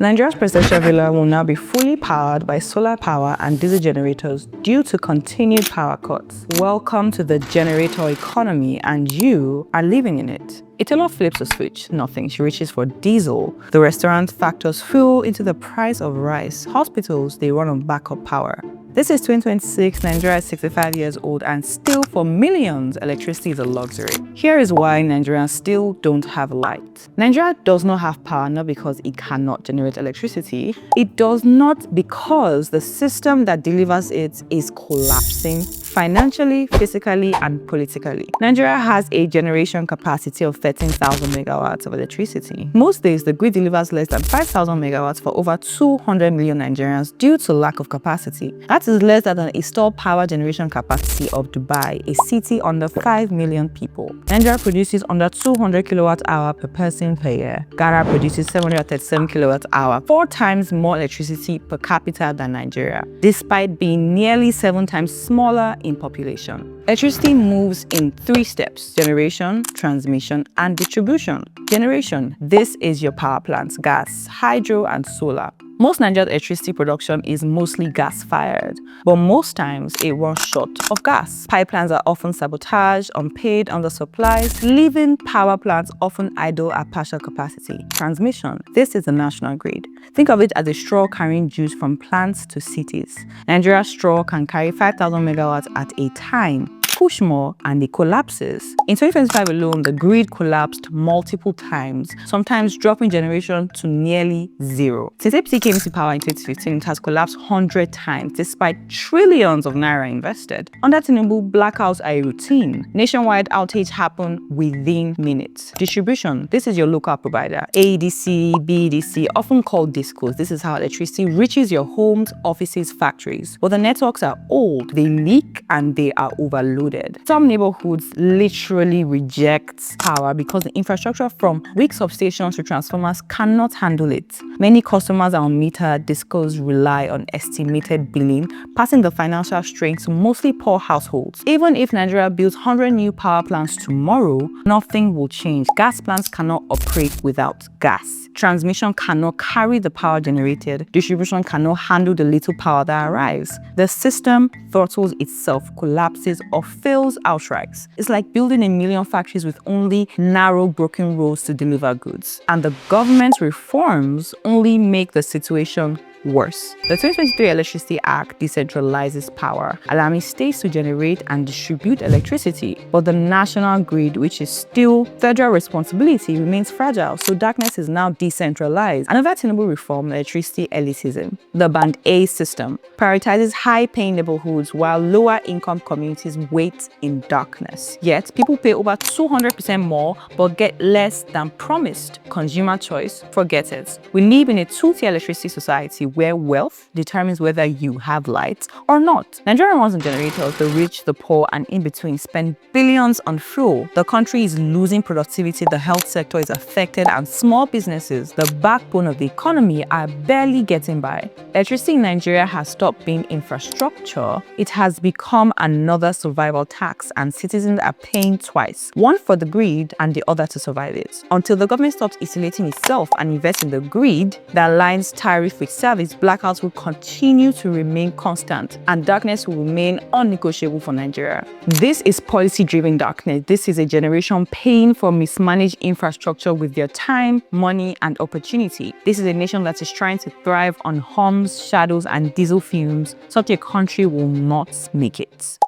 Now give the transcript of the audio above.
Nigeria's presidential villa will now be fully powered by solar power and diesel generators due to continued power cuts. Welcome to the generator economy, and you are living in it. A tailor flips a switch, nothing. She reaches for diesel. The restaurant factors fuel into the price of rice. Hospitals, they run on backup power. This is 2026, Nigeria is 65 years old, and still for millions, electricity is a luxury. Here is why Nigerians still don't have light. Nigeria does not have power not because it cannot generate electricity. It does not because the system that delivers it is collapsing financially, physically, and politically. Nigeria has a generation capacity of 13,000 megawatts of electricity. Most days, the grid delivers less than 5,000 megawatts for over 200 million Nigerians due to lack of capacity. That is less than an installed power generation capacity of Dubai, a city under 5 million people. Nigeria produces under 200 kilowatt hour per person per year. Ghana produces 737 kilowatt hour, 4 times more electricity per capita than Nigeria, despite being nearly 7 times smaller in population. Electricity moves in 3 steps: generation, transmission, and distribution. Generation, this is your power plants, gas, hydro, and solar. Most Nigeria's electricity production is mostly gas-fired, but most times it runs short of gas. Pipelines are often sabotaged, unpaid, undersupplies, leaving power plants often idle at partial capacity. Transmission, this is the national grid. Think of it as a straw carrying juice from plants to cities. Nigeria's straw can carry 5,000 megawatts at a time. Push more and it collapses. In 2025 alone, the grid collapsed multiple times, sometimes dropping generation to nearly zero. Since APC came into power in 2015, it has collapsed 100 times despite trillions of naira invested. Under Tinubu, blackouts are a routine. Nationwide outage happen within minutes. Distribution, this is your local provider. AEDC, BEDC, often called discos. This is how electricity reaches your homes, offices, factories. But the networks are old, they leak, and they are overloaded. Some neighborhoods literally reject power because the infrastructure from weak substations to transformers cannot handle it. Many customers are unmetered. Discos rely on estimated billing, passing the financial strain to mostly poor households. Even if Nigeria builds 100 new power plants tomorrow, nothing will change. Gas plants cannot operate without gas. Transmission cannot carry the power generated. Distribution cannot handle the little power that arrives. The system throttles itself, collapses, or fails outright. It's like building a million factories with only narrow, broken roads to deliver goods. And the government's reforms only make the situation worse. The 2023 Electricity Act decentralizes power, allowing states to generate and distribute electricity. But the national grid, which is still federal responsibility, remains fragile, so darkness is now decentralized. Another Tinubu reform, electricity elitism. The Band A system prioritizes high-paying neighborhoods while lower-income communities wait in darkness. Yet, people pay over 200% more but get less than promised. Consumer choice, forget it. We live in a two-tier electricity society where wealth determines whether you have light or not. Nigeria runs on generators. The rich, the poor, and in between spend billions on fuel. The country is losing productivity, the health sector is affected, and small businesses, the backbone of the economy, are barely getting by. Electricity in Nigeria has stopped being infrastructure. It has become another survival tax, and citizens are paying twice, one for the grid and the other to survive it. Until the government stops insulating itself and invests in the grid that aligns tariff with service, blackouts will continue to remain constant and darkness will remain unnegotiable for Nigeria. This is policy-driven darkness. This is a generation paying for mismanaged infrastructure with their time, money, and opportunity. This is a nation that is trying to thrive on hums, shadows, and diesel fumes. Such a country will not make it.